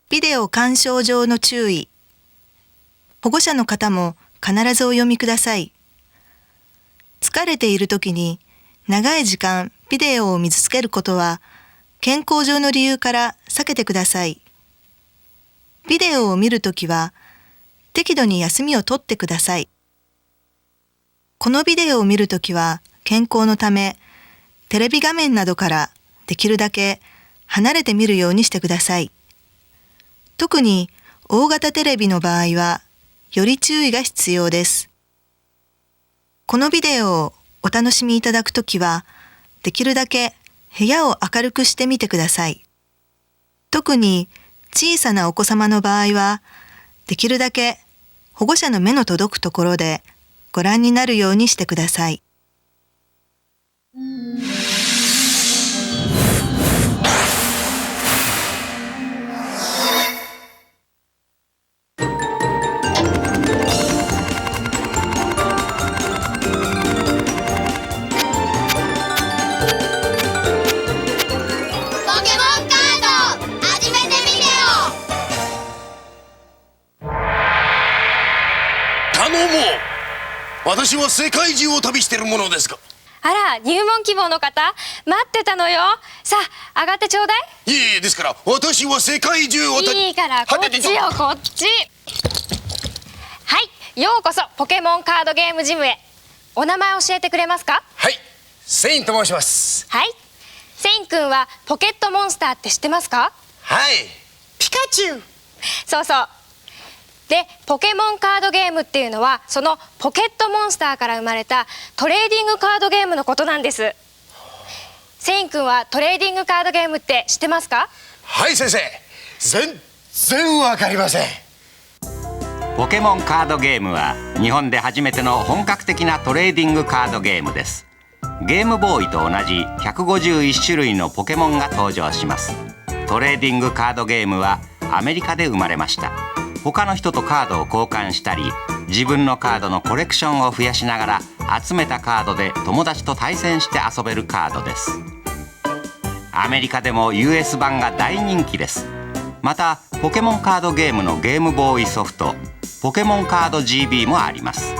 ビデオ鑑賞上の注意。保護者の方も必ずお読みください。疲れているときに長い時間ビデオを見続けることは健康上の理由から避けてください。ビデオを見るときは適度に休みをとってください。このビデオを見るときは健康のためテレビ画面などからできるだけ離れて見るようにしてください。特に大型テレビの場合はより注意が必要です。このビデオをお楽しみいただくときはできるだけ部屋を明るくしてみてください。特に小さなお子様の場合はできるだけ保護者の目の届くところでご覧になるようにしてください。私は世界中を旅しているものですが。あら、入門希望の方待ってたのよ。さあ上がってちょうだい。いえ、ですから私は世界中をいいからこっちよ、こっち。はい、ようこそポケモンカードゲームジムへ。お名前教えてくれますか？はい、セインと申します。はい、セイン君はポケットモンスターって知ってますか？はい、ピカチュウ。そうそうで、ポケモンカードゲームっていうのはそのポケットモンスターから生まれたトレーディングカードゲームのことなんです。セイン君はトレーディングカードゲームって知ってますか？はい先生、全然わかりません。ポケモンカードゲームは日本で初めての本格的なトレーディングカードゲームです。ゲームボーイと同じ151種類のポケモンが登場します。トレーディングカードゲームはアメリカで生まれました。他の人とカードを交換したり、自分のカードのコレクションを増やしながら集めたカードで友達と対戦して遊べるカードです。アメリカでも US 版が大人気です。またポケモンカードゲームのゲームボーイソフトポケモンカード GB もあります。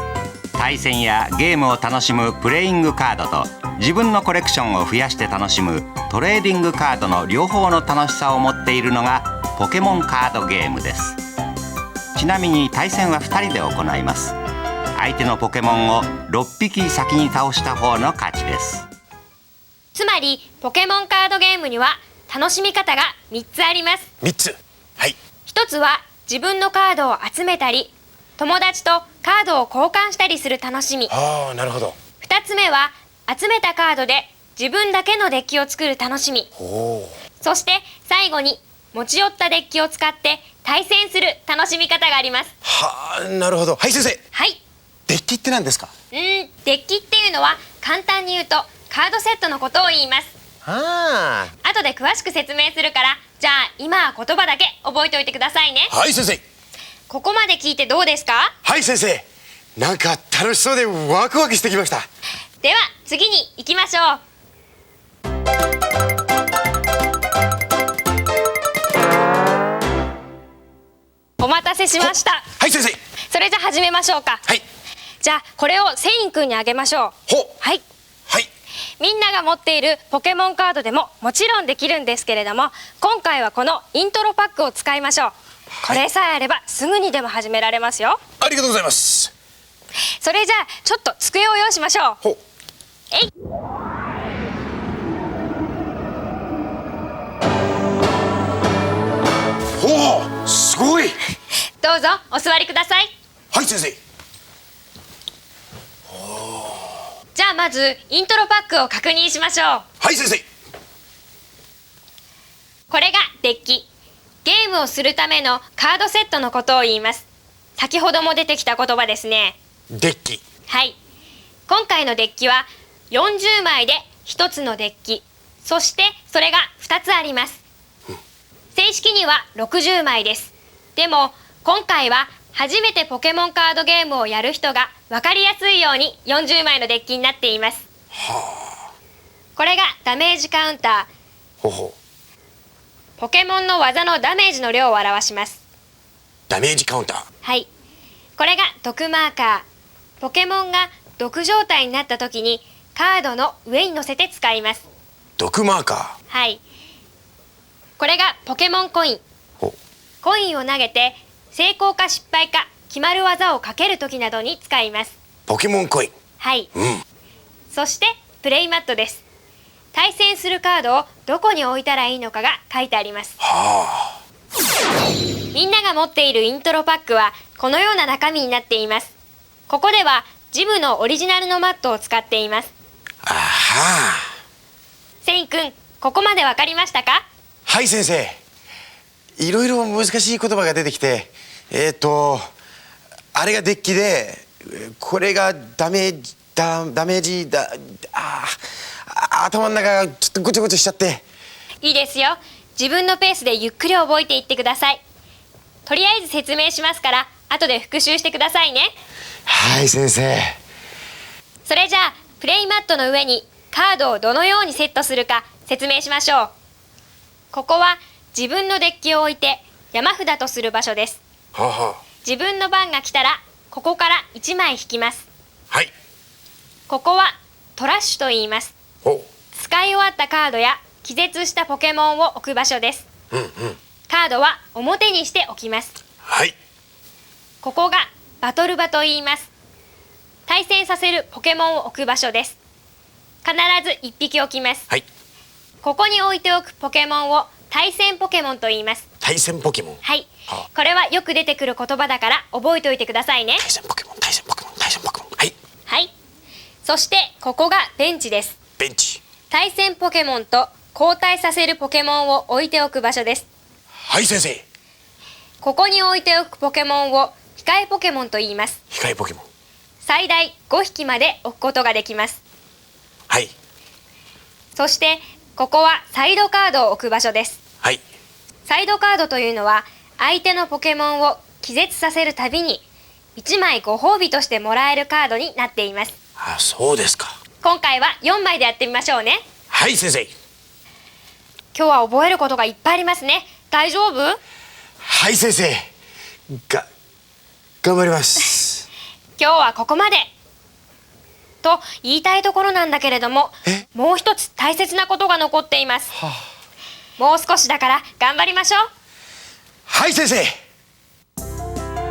対戦やゲームを楽しむプレイングカードと自分のコレクションを増やして楽しむトレーディングカードの両方の楽しさを持っているのがポケモンカードゲームです。ちなみに対戦は2人で行います。相手のポケモンを6匹先に倒した方の勝ちです。つまりポケモンカードゲームには楽しみ方が3つあります。3つ。はい。1つは自分のカードを集めたり友達とカードを交換したりする楽しみ。ああ、なるほど。2つ目は集めたカードで自分だけのデッキを作る楽しみ。そして最後に持ち寄ったデッキを使って対戦する楽しみ方があります。はあ、なるほど。はい先生。はい。デッキって何ですか？デッキっていうのは簡単に言うとカードセットのことを言います。ああ。後で詳しく説明するから、じゃあ今は言葉だけ覚えておいてくださいね。はい先生。ここまで聞いてどうですか？はい先生。なんか楽しそうでワクワクしてきました。では次に行きましょう。お待たせしました。はい先生。それじゃ始めましょうか。はい。じゃあこれをセイン君にあげましょう。ほう。はい。はい。みんなが持っているポケモンカードでももちろんできるんですけれども、今回はこのイントロパックを使いましょう。これさえあればすぐにでも始められますよ。ありがとうございます。それじゃあちょっと机を用意しましょう。ほう。えい。ほう、すごい。どうぞお座りください。はい先生。じゃあまずイントロパックを確認しましょう。はい先生。これがデッキ。ゲームをするためのカードセットのことを言います。先ほども出てきた言葉ですね。デッキ。はい。今回のデッキは40枚で1つのデッキ。そしてそれが2つあります。正式には60枚です。でも今回は初めてポケモンカードゲームをやる人が分かりやすいように40枚のデッキになっています。これがダメージカウンター。ほうほう。ポケモンの技のダメージの量を表します。ダメージカウンター。はい。これが毒マーカー。ポケモンが毒状態になった時にカードの上に乗せて使います。毒マーカはい。これがポケモンコイン。ー。ほコインを投げて成功か失敗か決まる技をかける時などに使います。ポケモンコイン。はい。うん。そしてプレイマットです。対戦するカードをどこに置いたらいいのかが書いてあります。はあ。みんなが持っているイントロパックはこのような中身になっています。ここではジムのオリジナルのマットを使っています。あはセインくん、ここまでわかりましたか？はい先生。いろいろ難しい言葉が出てきて、あれがデッキで、これがダメージだ、頭の中がちょっとごちゃごちゃしちゃって。いいですよ。自分のペースでゆっくり覚えていってください。とりあえず説明しますから後で復習してくださいね。はい先生。それじゃあプレイマットの上にカードをどのようにセットするか説明しましょう。ここは自分のデッキを置いて山札とする場所です。はあは自分の番が来たらここから1枚引きます。あ。はい。ここはトラッシュと言います。ほ使い終わったカードや気絶したポケモンを置く場所です。う。うんうん。カードは表にして置きます。はい。ここがバトル場と言います。対戦させるポケモンを置く場所です。必ず1匹置きます。はい。ここに置いておくポケモンを対戦ポケモンと言います。対戦ポケモン。はい。はこれはよく出てくる言葉だから覚えておいてくださいね。対戦ポケモン、対戦ポケモン、対戦ポケモン。はい。はい。そしてここがベンチです。ベンチ。対戦ポケモンと交代させるポケモンを置いておく場所です。はい先生。ここに置いておくポケモンを控えポケモンと言います。控えポケモン。最大5匹まで置くことができます。はい。そしてここはサイドカードを置く場所です。はい。サイドカードというのは相手のポケモンを気絶させるたびに1枚ご褒美としてもらえるカードになっています。あ、そうですか。今回は4枚でやってみましょうね。はい先生。今日は覚えることがいっぱいありますね。大丈夫？はい先生。頑張ります。今日はここまでと言いたいところなんだけれども、もう一つ大切なことが残っています。もう少しだから頑張りましょう。はい先生。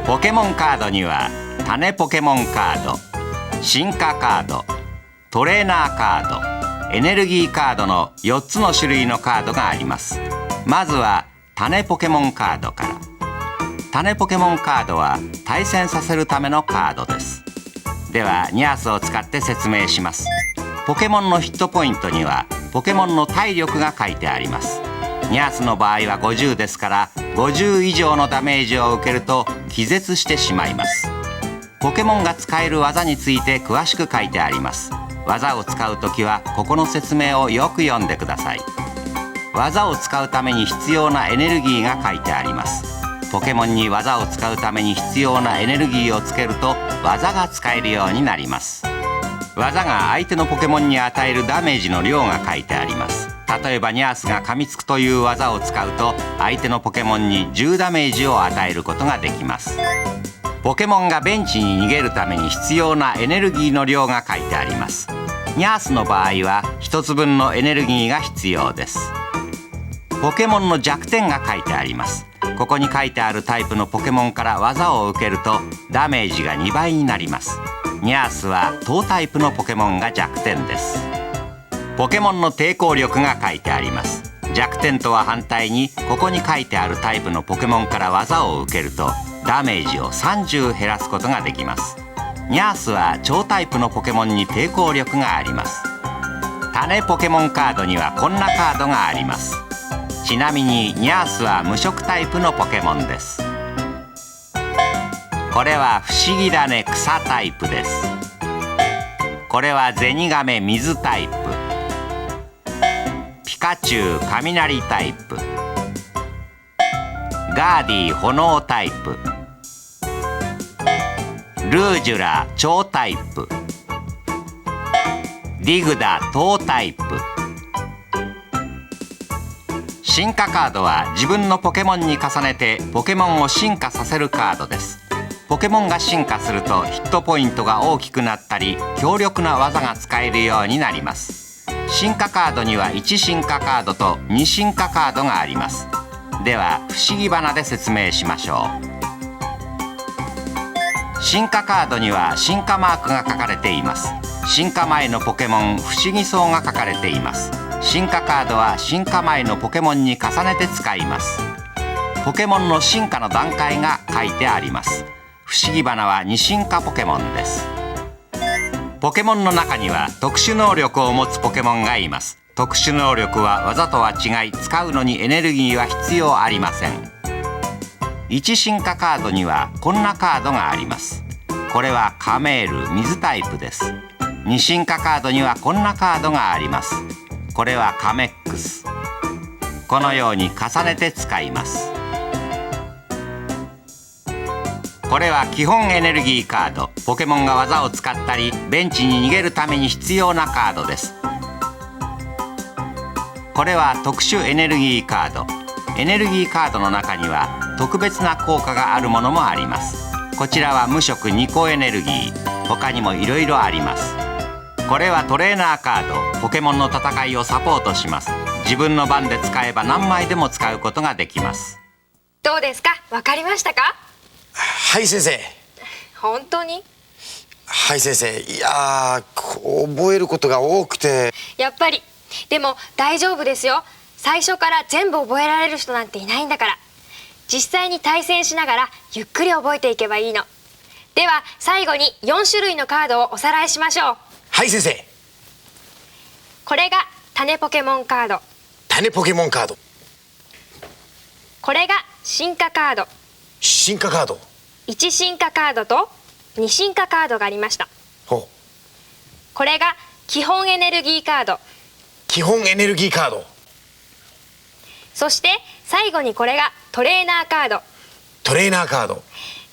ポケモンカードには種ポケモンカード、進化カード、トレーナーカード、エネルギーカードの4つの種類のカードがあります。まずは種ポケモンカードから。種ポケモンカードは対戦させるためのカードです。ではニャースを使って説明します。ポケモンのヒットポイントにはポケモンの体力が書いてあります。ニャースの場合は50ですから50以上のダメージを受けると気絶してしまいます。ポケモンが使える技について詳しく書いてあります。技を使うときはここの説明をよく読んでください。技を使うために必要なエネルギーが書いてあります。ポケモンに技を使うために必要なエネルギーをつけると技が使えるようになります。技が相手のポケモンに与えるダメージの量が書いてあります。例えばニャースが噛みつくという技を使うと相手のポケモンに10ダメージを与えることができます。ポケモンがベンチに逃げるために必要なエネルギーの量が書いてあります。ニャースの場合は1つ分のエネルギーが必要です。ポケモンの弱点が書いてあります。ここに書いてあるタイプのポケモンから技を受けるとダメージが2倍になります。ニャースは等タイプのポケモンが弱点です。ポケモンの抵抗力が書いてあります。弱点とは反対にここに書いてあるタイプのポケモンから技を受けるとダメージを30減らすことができます。ニャースは超タイプのポケモンに抵抗力があります。種ポケモンカードにはこんなカードがあります。ちなみにニャースは無色タイプのポケモンです。これは不思議だね草タイプです。これはゼニガメ水タイプ、ピカチュウ雷タイプ、ガーディ炎タイプ、ルージュラ超タイプ、ディグダ糖タイプ、シ進化カードは自分のポケモンに重ねてポケモンを進化させるカードです。ポケモンが進化するとヒットポイントが大きくなったり強力な技が使えるようになります。進化カードには1進化カードと2進化カードがあります。では不思議花で説明しましょう。進化カードには進化マークが書かれています。進化前のポケモン不思議草が書かれています。進化カードは進化前のポケモンに重ねて使います。ポケモンの進化の段階が書いてあります。不思議花は2進化ポケモンです。ポケモンの中には特殊能力を持つポケモンがいます。特殊能力は技とは違い、使うのにエネルギーは必要ありません。1進化カードにはこんなカードがあります。これはカメール、水タイプです。2進化カードにはこんなカードがあります。これはカメックス。このように重ねて使います。これは基本エネルギーカード。ポケモンが技を使ったりベンチに逃げるために必要なカードです。これは特殊エネルギーカード。エネルギーカードの中には特別な効果があるものもあります。こちらは無色2個エネルギー。他にもいろいろあります。これはトレーナーカード。ポケモンの戦いをサポートします。自分の番で使えば何枚でも使うことができます。どうですか？わかりましたか？はい先生。本当に？はい先生。いやー、覚えることが多くて。やっぱり。でも大丈夫ですよ。最初から全部覚えられる人なんていないんだから。実際に対戦しながらゆっくり覚えていけばいいの。では最後に4種類のカードをおさらいしましょう。はい先生。これが種ポケモンカード。種ポケモンカード。これが進化カード。進化カード。1進化カードと2進化カードがありました。ほう。これが基本エネルギーカード。基本エネルギーカード。そして最後にこれがトレーナーカード。トレーナーカード。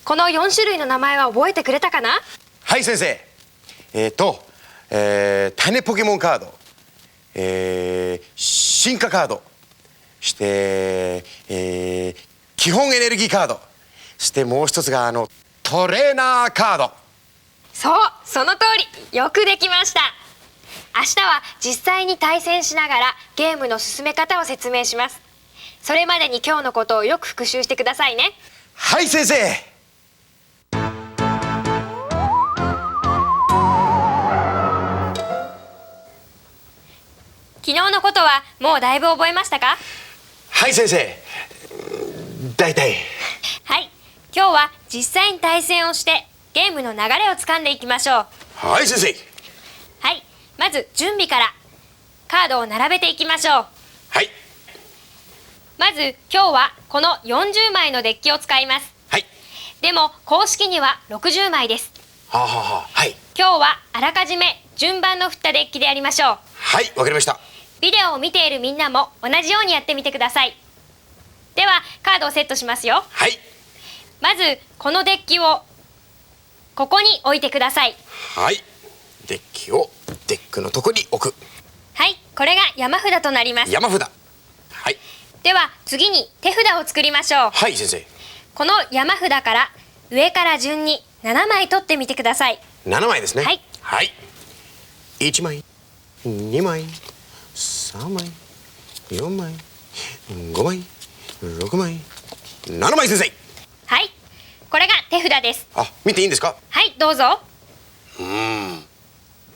この4種類の名前は覚えてくれたかな？はい先生。種ポケモンカード、進化カード、して、基本エネルギーカード、してもう一つがトレーナーカード。そう、その通り。よくできました。明日は実際に対戦しながらゲームの進め方を説明します。それまでに今日のことをよく復習してくださいね。はい先生。昨日のことはもうだいぶ覚えましたか？はい先生。大体。はい、今日は実際に対戦をしてゲームの流れをつかんでいきましょう。はい先生。はい、まず準備からカードを並べていきましょう。はい。まず今日はこの40枚のデッキを使います。はい。でも公式には60枚です。はあはあはあ。はい。今日はあらかじめ順番の振ったデッキでやりましょう。はい、わかりました。ビデオを見ているみんなも同じようにやってみてください。ではカードをセットしますよ。はい。まずこのデッキをここに置いてください。はい。デッキをデックのとこに置く。はい、これが山札となります。山札。はい。では次に手札を作りましょう。はい先生。この山札から上から順に7枚取ってみてください。7枚ですね。はい。はい。1枚、2枚、3枚、4枚、5枚、6枚、7枚先生。はい、これが手札です。あ、見ていいんですか？はい、どうぞ。今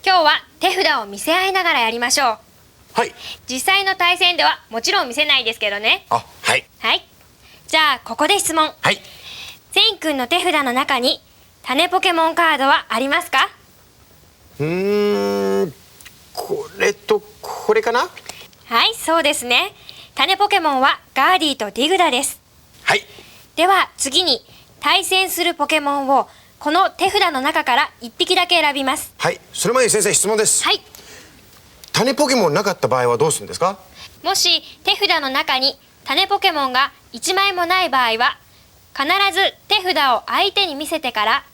日は手札を見せ合いながらやりましょう。はい。実際の対戦ではもちろん見せないですけどね。あ、はい。はい。じゃあここで質問。はい。セインくんの手札の中に種ポケモンカードはありますか？これとこれかな？はい、そうですね。種ポケモンはガーディとディグダです。はい。では次に対戦するポケモンをこの手札の中から1匹だけ選びます。はい。その前に先生質問です。はい。種ポケモンなかった場合はどうするんですか？もし手札の中に種ポケモンが1枚もない場合は必ず手札を相手に見せてから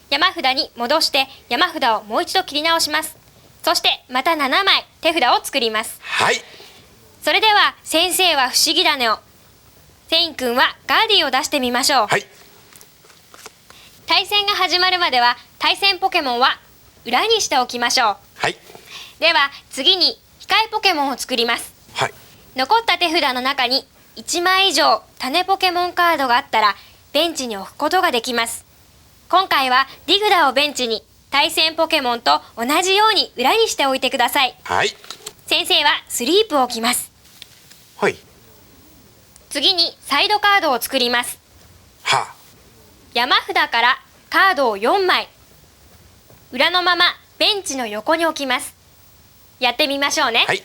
山札に戻して山札をもう一度切り直します。そしてまた7枚手札を作ります。はい。それでは先生は不思議種を、セイン君はガーディを出してみましょう。はい。対戦が始まるまでは対戦ポケモンは裏にしておきましょう。はい。では次に控えポケモンを作ります。はい。残った手札の中に1枚以上種ポケモンカードがあったらベンチに置くことができます。今回はディグダをベンチに対戦ポケモンと同じように裏にしておいてください。はい。先生はスリープを置きます。はい。次にサイドカードを作ります。は山札からカードを4枚裏のままベンチの横に置きます。やってみましょうね。はい。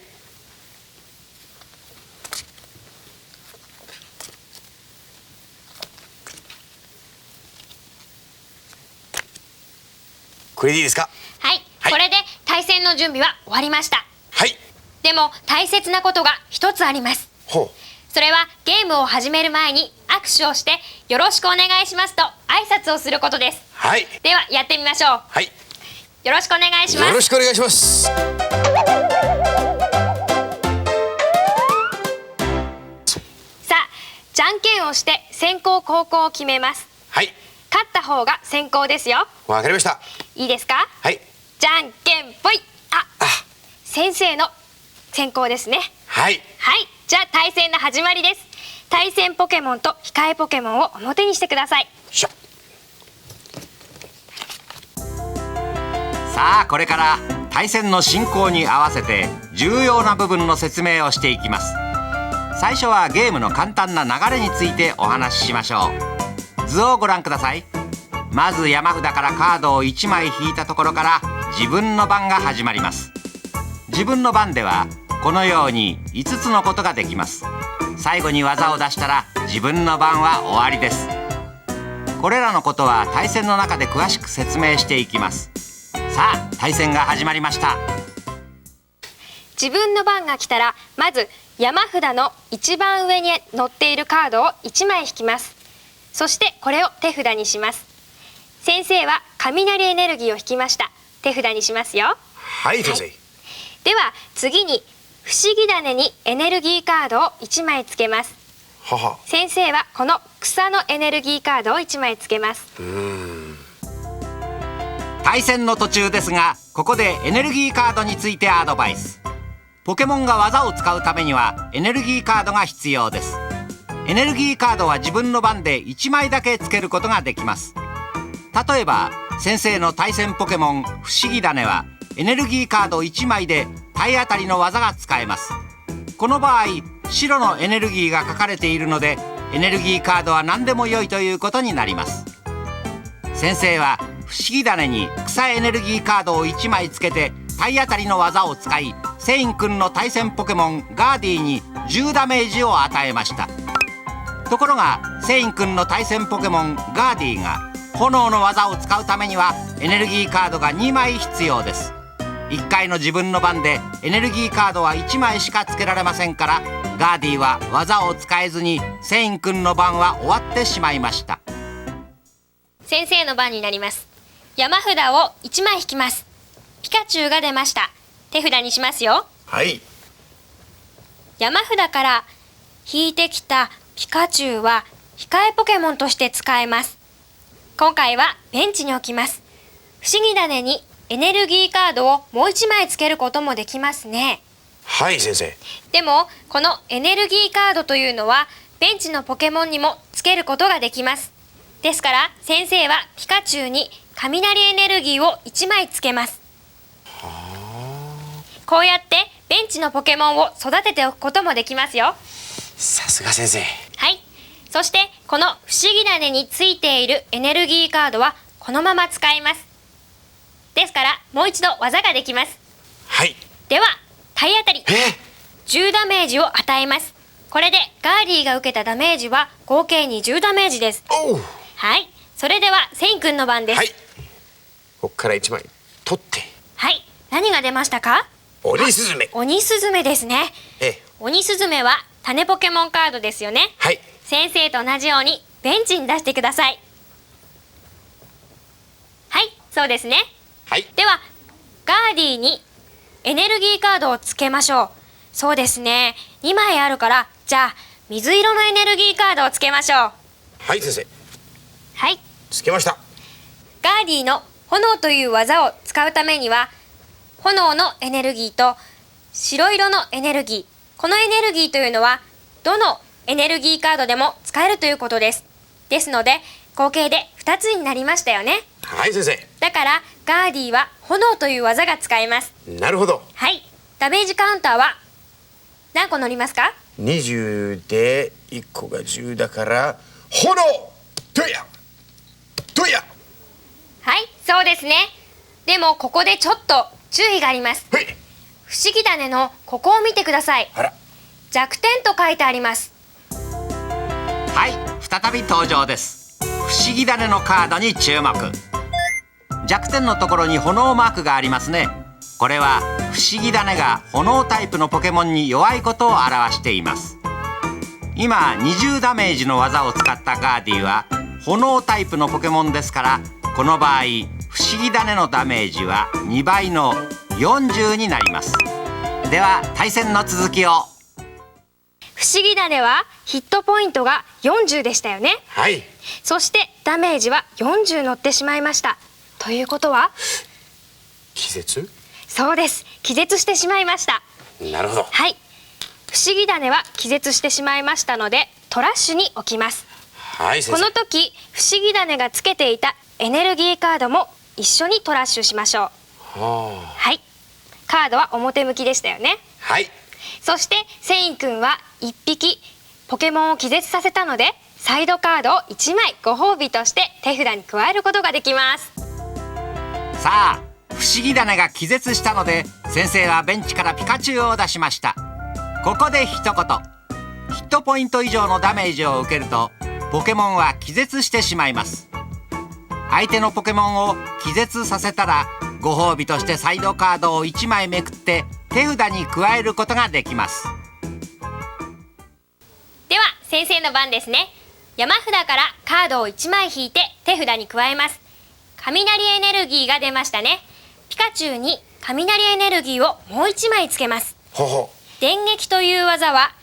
これでいいですか？はい、はいこれで対戦の準備は終わりました。はい。でも大切なことが一つあります。ほう。それはゲームを始める前に握手をしてよろしくお願いしますと挨拶をすることです。はい。ではやってみましょう。はい。よろしくお願いします。よろしくお願いします。さあ、じゃんけんをして先攻後攻を決めます。はい。勝った方が先攻ですよ。わかりました。いいですか？はい。じゃんけんぽい。あ、先生の先攻ですね。はい。はい、じゃあ対戦の始まりです。対戦ポケモンと控えポケモンを表にしてください。しょ。さあこれから対戦の進行に合わせて重要な部分の説明をしていきます。最初はゲームの簡単な流れについてお話ししましょう。図をご覧ください。まず山札からカードを1枚引いたところから自分の番が始まります。自分の番ではこのように5つのことができます。最後に技を出したら自分の番は終わりです。これらのことは対戦の中で詳しく説明していきます。さあ対戦が始まりました。自分の番が来たらまず山札の一番上に載っているカードを1枚引きます。そしてこれを手札にします。先生は雷エネルギーを引きました。手札にしますよ。はい先生。では次に不思議種にエネルギーカードを1枚つけます。はは。先生はこの草のエネルギーカードを1枚つけます。対戦の途中ですがここでエネルギーカードについてアドバイス。ポケモンが技を使うためにはエネルギーカードが必要です。エネルギーカードは自分の番で1枚だけつけることができます。例えば先生の対戦ポケモン不思議種はエネルギーカード1枚で体当たりの技が使えます。この場合白のエネルギーが書かれているのでエネルギーカードは何でも良いということになります。先生は不思議種に草エネルギーカードを1枚つけて体当たりの技を使いセイン君の対戦ポケモンガーディに10ダメージを与えました。ところがセイン君の対戦ポケモンガーディが炎の技を使うためにはエネルギーカードが2枚必要です。1回の自分の番でエネルギーカードは1枚しかつけられませんからガーディは技を使えずにセイン君の番は終わってしまいました。先生の番になります。山札を1枚引きます。ピカチュウが出ました。手札にしますよ。はい。山札から引いてきたピカチュウは控えポケモンとして使えます。今回はベンチに置きます。不思議種にエネルギーカードをもう1枚つけることもできますね。はい先生。でもこのエネルギーカードというのはベンチのポケモンにもつけることができます。ですから先生はピカチュウに雷エネルギーを1枚つけます。こうやってベンチのポケモンを育てておくこともできますよ。さすが先生。はい。そしてこの不思議種についているエネルギーカードはこのまま使います。ですからもう一度技ができます。はい。では体当たり10ダメージを与えます。これでガーディが受けたダメージは合計20ダメージです。おう。はい。それではセイン君の番です。はい。こっから1枚取って。はい。何が出ましたか？鬼スズメ。鬼スズメですね。鬼スズメは種ポケモンカードですよね。はい。先生と同じようにベンチに出してください。はい、そうですね。はい。ではガーディにエネルギーカードをつけましょう。そうですね。2枚あるから、じゃあ水色のエネルギーカードをつけましょう。はい先生、はい。つけました。ガーディの炎という技を使うためには、炎のエネルギーと白色のエネルギー、このエネルギーというのはどのエネルギーカードでも使えるということです。ですので合計で2つになりましたよね。はい先生。だからガーディは炎という技が使えます。なるほど。はい。ダメージカウンターは何個乗りますか？20で1個が10だから炎とやとや。はい、そうですね。でもここでちょっと注意があります。はい。不思議種のここを見てください。あら。弱点と書いてあります。はい、再び登場です。不思議種のカードに注目。弱点のところに炎マークがありますね。これは不思議種が炎タイプのポケモンに弱いことを表しています。今20ダメージの技を使ったガーディは炎タイプのポケモンですから、この場合不思議種のダメージは2倍の40になります。では対戦の続きを。不思議種はヒットポイントが40でしたよね。はい。そしてダメージは40乗ってしまいました。ということは気絶？そうです。気絶してしまいました。なるほど。はい。不思議種は気絶してしまいましたのでトラッシュに置きます。はい先生。この時不思議種がつけていたエネルギーカードも一緒にトラッシュしましょう。ははい。カードは表向きでしたよね。はい。そしてセイン君は1匹ポケモンを気絶させたので、サイドカードを1枚ご褒美として手札に加えることができます。さあ不思議種が気絶したので、先生はベンチからピカチュウを出しました。ここで一言。ヒットポイント以上のダメージを受けるとポケモンは気絶してしまいます。相手のポケモンを気絶させたらご褒美としてサイドカードを1枚めくって手札に加えることができます。では先生の番ですね。山札からカードを1枚引いて手札に加えます。雷エネルギーが出ましたね。ピカチュウに雷エネルギーをもう1枚つけます。ほほ。電撃という技は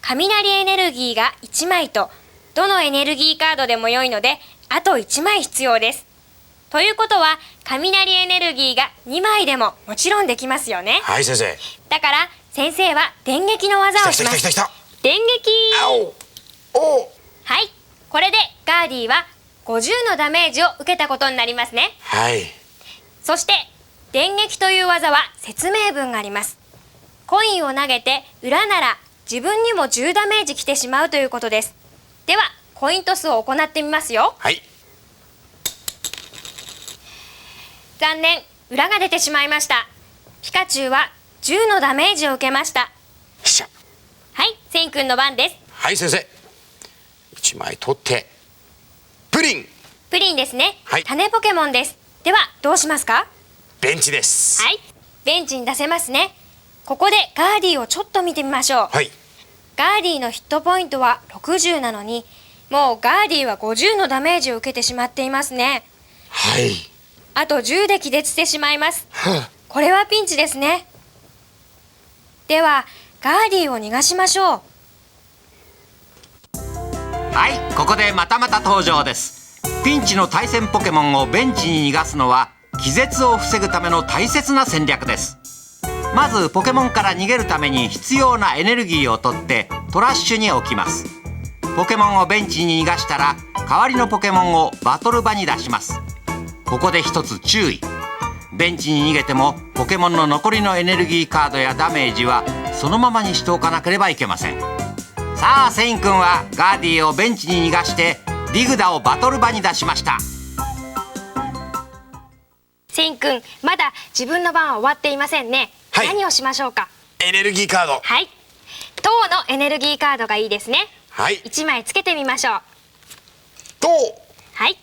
雷エネルギーが1枚とどのエネルギーカードでも良いのであと1枚必要です。ということは雷エネルギーが2枚でももちろんできますよね。はい先生。だから先生は電撃の技をします。来た来た来た来た。電撃。お。はい、これでガーディは50のダメージを受けたことになりますね。はい。そして電撃という技は説明文があります。コインを投げて裏なら自分にも10ダメージ来てしまうということです。ではコイントスを行ってみますよ。はい。残念、裏が出てしまいました。ピカチュウは10のダメージを受けました。よっしゃ。はい、セイン君の番です。はい先生。1枚取ってプリン。プリンですね。はい。種ポケモンです。ではどうしますか？ベンチです。はい、ベンチに出せますね。ここでガーディをちょっと見てみましょう。はい。ガーディのヒットポイントは60なのに、もうガーディは50のダメージを受けてしまっていますね。はい。あと10で気絶してしまいます。はあ。これはピンチですね。ではガーディを逃がしましょう。はい、ここでまたまた登場です。ピンチの対戦ポケモンをベンチに逃がすのは気絶を防ぐための大切な戦略です。まずポケモンから逃げるために必要なエネルギーを取ってトラッシュに置きます。ポケモンをベンチに逃がしたら代わりのポケモンをバトル場に出します。ここで一つ注意。ベンチに逃げてもポケモンの残りのエネルギーカードやダメージはそのままにしておかなければいけません。さあセイン君はガーディをベンチに逃がしてディグダをバトル場に出しました。セイン君、まだ自分の番は終わっていませんね。はい。何をしましょうか？エネルギーカード。はい、塔のエネルギーカードがいいですね。はい。1枚つけてみましょう。と。はい、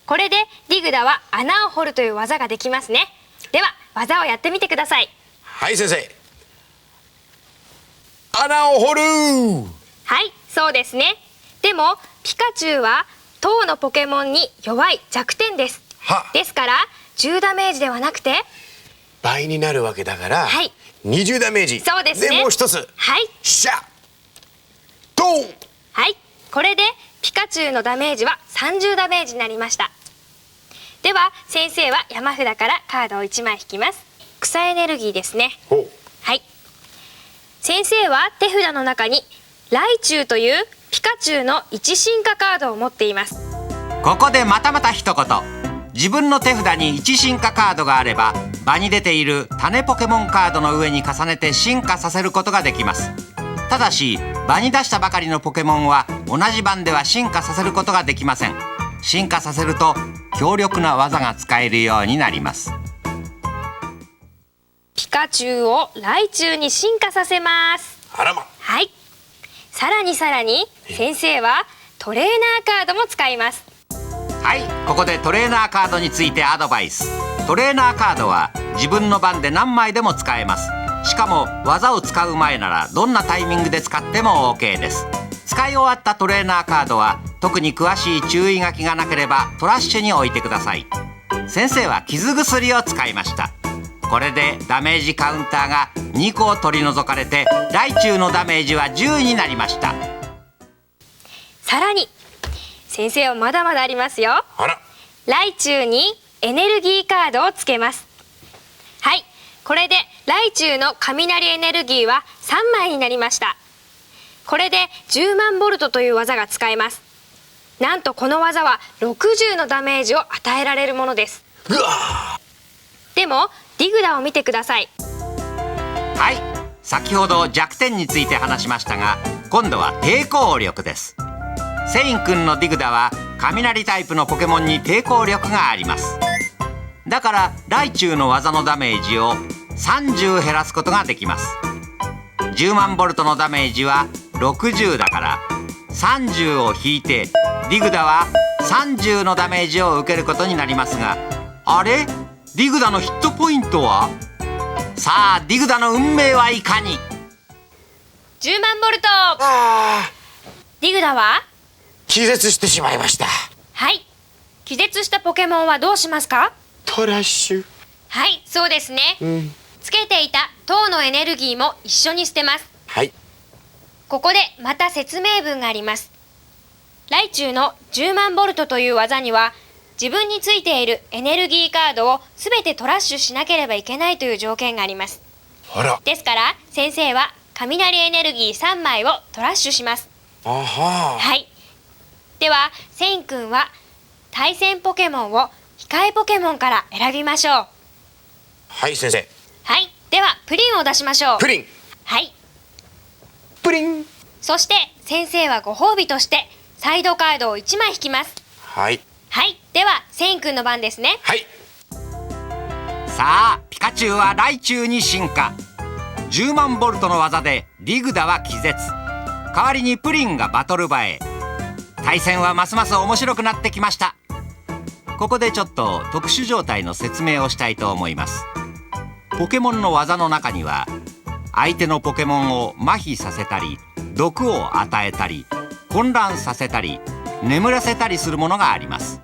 これでディグダは穴を掘るという技ができますね。では技をやってみてください。はい先生。穴を掘る。はい、そうですね。でもピカチュウは塔のポケモンに弱い弱点です。は。ですから10ダメージではなくて倍になるわけだから、はい、20ダメージ。そうですね。でもう一つ。はい。しゃドン。はい、これでピカチュウのダメージは30ダメージになりました。では先生は山札からカードを1枚引きます。草エネルギーですね。ほう。はい。先生は手札の中にライチュウというピカチュウの1進化カードを持っています。ここでまたまた一言。自分の手札に1進化カードがあれば、場に出ている種ポケモンカードの上に重ねて進化させることができます。ただし場に出したばかりのポケモンは同じ番では進化させることができません。進化させると強力な技が使えるようになります。ピカチュウをライチュウに進化させます。あらま。はい。さらに先生はトレーナーカードも使います。はい、ここでトレーナーカードについてアドバイス。トレーナーカードは自分の番で何枚でも使えます。しかも技を使う前ならどんなタイミングで使っても OK です。使い終わったトレーナーカードは特に詳しい注意書きがなければトラッシュに置いてください。先生は傷薬を使いました。これでダメージカウンターが2個取り除かれて、ライチュウのダメージは10になりました。さらに先生はまだまだありますよ。あら。ライチュウにエネルギーカードをつけます。はい、これでライチュウの雷エネルギーは3枚になりました。これで10万ボルトという技が使えます。なんとこの技は60のダメージを与えられるものです。うわ。でもディグダを見てください。はい、先ほど弱点について話しましたが、今度は抵抗力です。セインくんのディグダは雷タイプのポケモンに抵抗力があります。だからライチュウの技のダメージを30減らすことができます。10万ボルトのダメージは60だから30を引いて、ディグダは30のダメージを受けることになりますが、あれ、ディグダのヒットポイントは？さあディグダの運命はいかに。10万ボルト。ディグダは気絶してしまいました。はい、気絶したポケモンはどうしますか？トラッシュ。はい、そうですね。つけていた糖のエネルギーも一緒に捨てます。はい。ここでまた説明文があります。ライチュウの10万ボルトという技には、自分についているエネルギーカードをすべてトラッシュしなければいけないという条件があります。あら。ですから先生は雷エネルギー3枚をトラッシュします。あは。はい。ではセインくんは対戦ポケモンを控えポケモンから選びましょう。はい先生。はい。ではプリンを出しましょう。プリン。はい。プリン。そして先生はご褒美としてサイドカードを1枚引きます。はい。はい。ではセインくんの番ですね。はい。さあピカチュウはライチュウに進化。10万ボルトの技でディグダは気絶。代わりにプリンがバトル場へ。対戦はますます面白くなってきました。ここでちょっと特殊状態の説明をしたいと思います。ポケモンの技の中には、相手のポケモンを麻痺させたり、毒を与えたり、混乱させたり、眠らせたりするものがあります。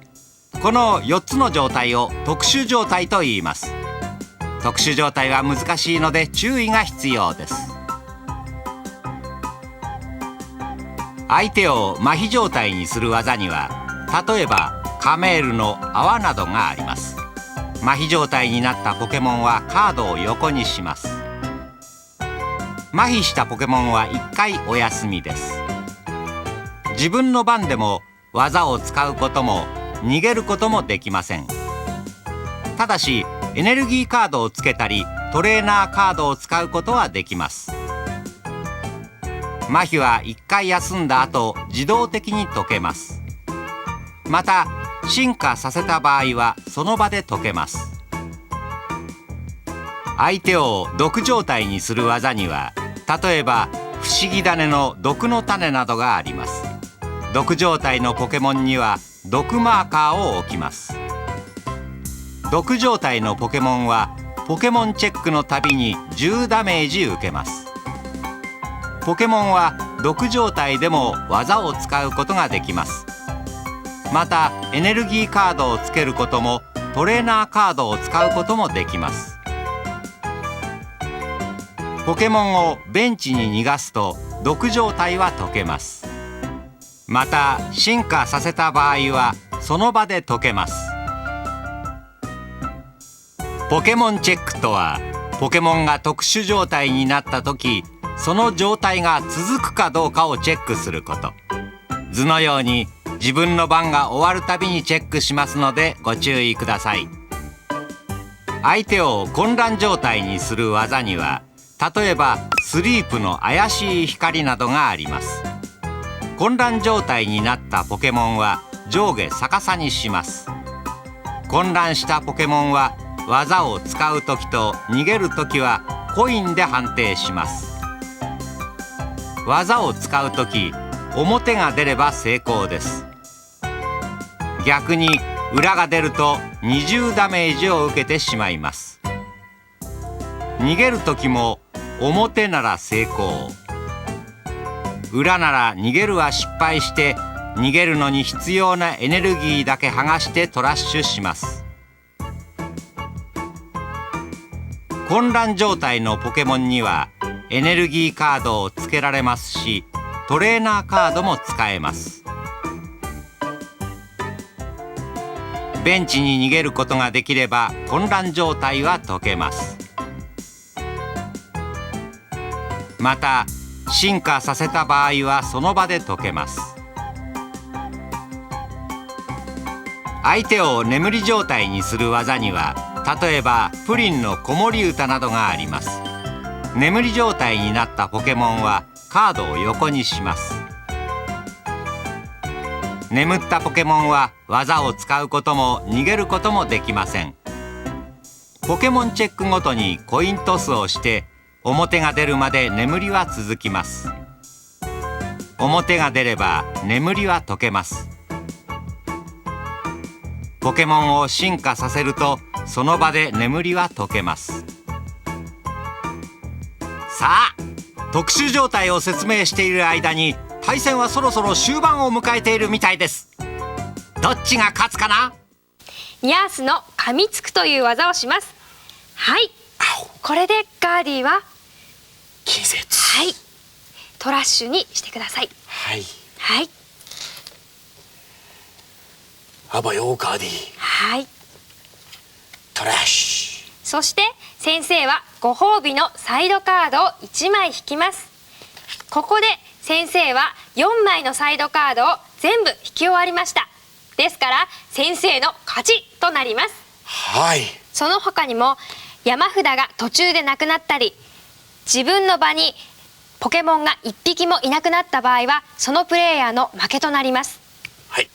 この4つの状態を特殊状態と言います。特殊状態は難しいので注意が必要です。相手を麻痺状態にする技には、例えばカメールの泡などがあります。麻痺状態になったポケモンはカードを横にします。麻痺したポケモンは1回お休みです。自分の番でも技を使うことも逃げることもできません。ただしエネルギーカードをつけたりトレーナーカードを使うことはできます。麻痺は1回休んだ後自動的に解けます。また進化させた場合はその場で解けます。相手を毒状態にする技には、例えば不思議種の毒の種などがあります。毒状態のポケモンには毒マーカーを置きます。毒状態のポケモンはポケモンチェックのたびに10ダメージ受けます。ポケモンは毒状態でも技を使うことができます。またエネルギーカードをつけることもトレーナーカードを使うこともできます。ポケモンをベンチに逃がすと毒状態は解けます。また進化させた場合はその場で解けます。ポケモンチェックとは、ポケモンが特殊状態になった時、その状態が続くかどうかをチェックすること。図のように自分の番が終わるたびにチェックしますのでご注意ください。相手を混乱状態にする技には、例えばスリープの怪しい光などがあります。混乱状態になったポケモンは上下逆さにします。混乱したポケモンは技を使うときと逃げるときはコインで判定します。技を使うとき、表が出れば成功です。逆に裏が出ると20ダメージを受けてしまいます。逃げるときも表なら成功、裏なら逃げるは失敗して、逃げるのに必要なエネルギーだけ剥がしてトラッシュします。混乱状態のポケモンにはエネルギーカードをつけられますし、トレーナーカードも使えます。ベンチに逃げることができれば混乱状態は解けます。また進化させた場合はその場で解けます。相手を眠り状態にする技には、例えばプリンの子守歌などがあります。眠り状態になったポケモンはカードを横にします。眠ったポケモンは技を使うことも逃げることもできません。ポケモンチェックごとにコイントスをして、表が出るまで眠りは続きます。表が出れば眠りは解けます。ポケモンを進化させるとその場で眠りは解けます。さあ、特殊状態を説明している間に対戦はそろそろ終盤を迎えているみたいです。どっちが勝つかな。ニャースの噛みつくという技をします。はい、これでガーディは気絶。はい、トラッシュにしてください。はいはい、あばよガーディ、はい、トラッシュ。そして先生はご褒美のサイドカードを1枚引きます。ここで先生は4枚のサイドカードを全部引き終わりました。ですから先生の勝ちとなります。はい。その他にも山札が途中でなくなったり、自分の場にポケモンが1匹もいなくなった場合はそのプレイヤーの負けとなります。はい。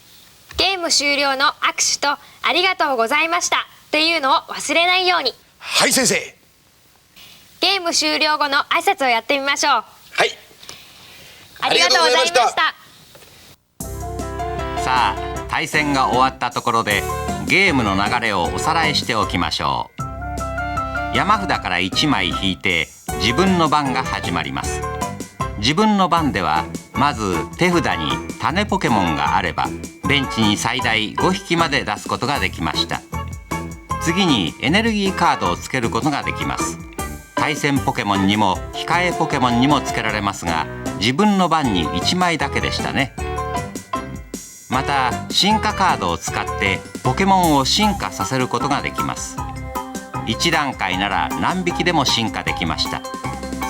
ゲーム終了の握手とありがとうございましたっていうのを忘れないように。はい先生。ゲーム終了後の挨拶をやってみましょう。はい。ありがとうございました。さあ、対戦が終わったところでゲームの流れをおさらいしておきましょう。山札から1枚引いて自分の番が始まります。自分の番ではまず手札に種ポケモンがあればベンチに最大5匹まで出すことができました。次にエネルギーカードをつけることができます。対戦ポケモンにも控えポケモンにもつけられますが、自分の番に1枚だけでしたね。また進化カードを使ってポケモンを進化させることができます。1段階なら何匹でも進化できました。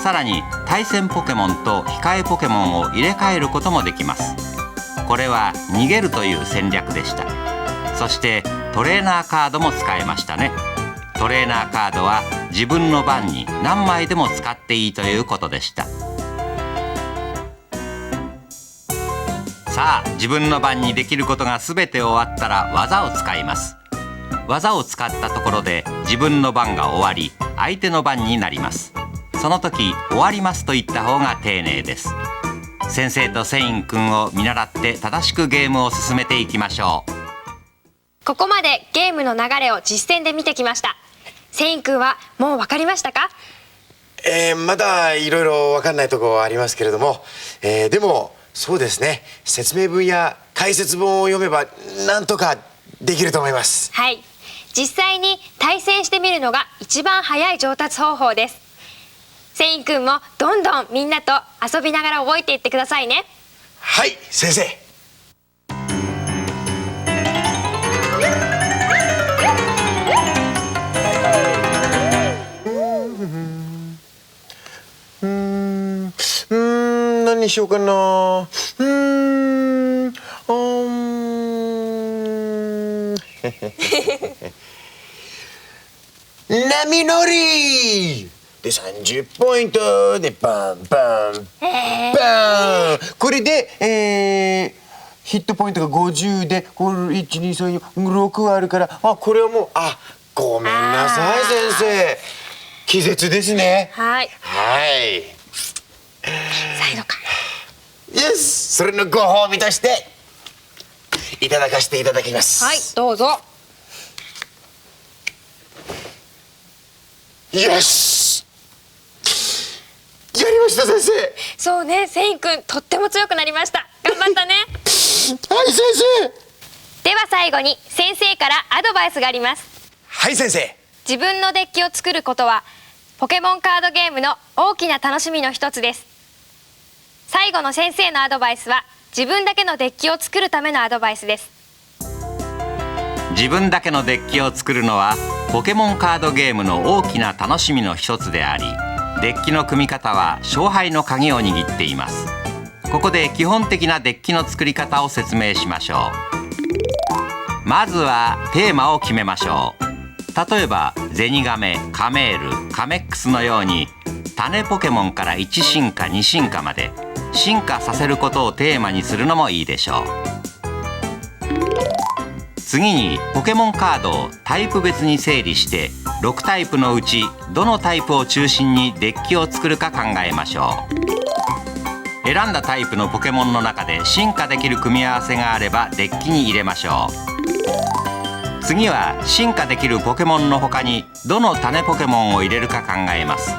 さらに対戦ポケモンと控えポケモンを入れ替えることもできます。これは逃げるという戦略でした。そしてトレーナーカードも使えましたね。トレーナーカードは自分の番に何枚でも使っていいということでした。さあ、自分の番にできることが全て終わったら技を使います。技を使ったところで自分の番が終わり相手の番になります。その時終わりますと言った方が丁寧です。先生とセイン君を見習って正しくゲームを進めていきましょう。ここまでゲームの流れを実践で見てきました。セイン君はもう分かりましたか？まだいろいろ分かんないところはありますけれども、でもそうですね、説明文や解説文を読めばなんとかできると思います。はい、実際に対戦してみるのが一番早い上達方法です。セインくんもどんどんみんなと遊びながら覚えていってくださいね。はい先生。何にしようかな。波乗りで30ポイントでバンバンバン。これで、ヒットポイントが50でこれ12346あるから、これはもうごめんなさい先生、気絶ですね。はい。はい最後か。イエス、それのご褒美としていただかせていただきます。はい、どうぞ。よし、やりました先生。そうね、セインくんとっても強くなりました。頑張ったね。はい先生。では最後に先生からアドバイスがあります。はい先生。自分のデッキを作ることはポケモンカードゲームの大きな楽しみの一つです。最後の先生のアドバイスは自分だけのデッキを作るためのアドバイスです。自分だけのデッキを作るのはポケモンカードゲームの大きな楽しみの一つであり、デッキの組み方は勝敗の鍵を握っています。ここで基本的なデッキの作り方を説明しましょう。まずはテーマを決めましょう。例えばゼニガメ、カメール、カメックスのように種ポケモンから1進化2進化まで進化させることをテーマにするのもいいでしょう。次にポケモンカードをタイプ別に整理して6タイプのうちどのタイプを中心にデッキを作るか考えましょう。選んだタイプのポケモンの中で進化できる組み合わせがあればデッキに入れましょう。次は進化できるポケモンの他にどの種ポケモンを入れるか考えます。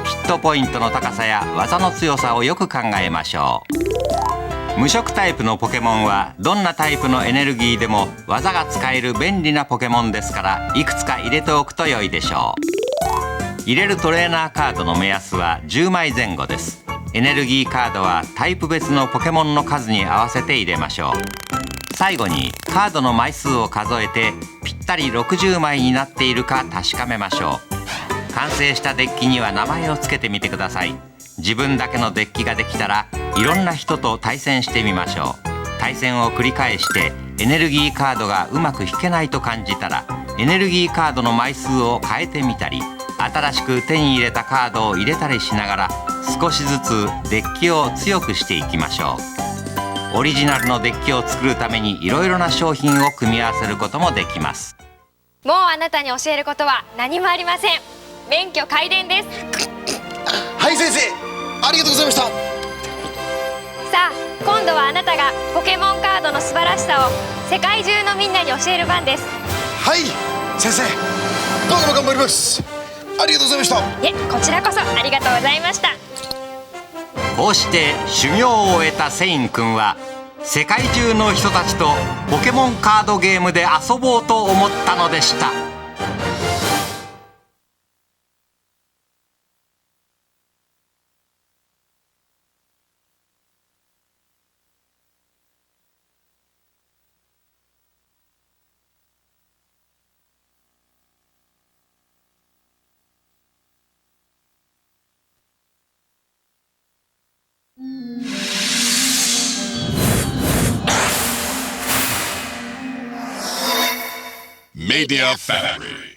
ヒットポイントの高さや技の強さをよく考えましょう。無色タイプのポケモンはどんなタイプのエネルギーでも技が使える便利なポケモンですから、いくつか入れておくと良いでしょう。入れるトレーナーカードの目安は10枚前後です。エネルギーカードはタイプ別のポケモンの数に合わせて入れましょう。最後にカードの枚数を数えてぴったり60枚になっているか確かめましょう。完成したデッキには名前を付けてみてください。自分だけのデッキができたらいろんな人と対戦してみましょう。対戦を繰り返してエネルギーカードがうまく引けないと感じたらエネルギーカードの枚数を変えてみたり、新しく手に入れたカードを入れたりしながら少しずつデッキを強くしていきましょう。オリジナルのデッキを作るためにいろいろな商品を組み合わせることもできます。もうあなたに教えることは何もありません。免許皆伝です。はい先生、ありがとうございました。さあ今度はあなたがポケモンカードの素晴らしさを世界中のみんなに教える番です。はい先生、どうぞ頑張ります。ありがとうございました。いえ、こちらこそありがとうございました。こうして修行を終えたセイン君は世界中の人たちとポケモンカードゲームで遊ぼうと思ったのでした。Media Factory.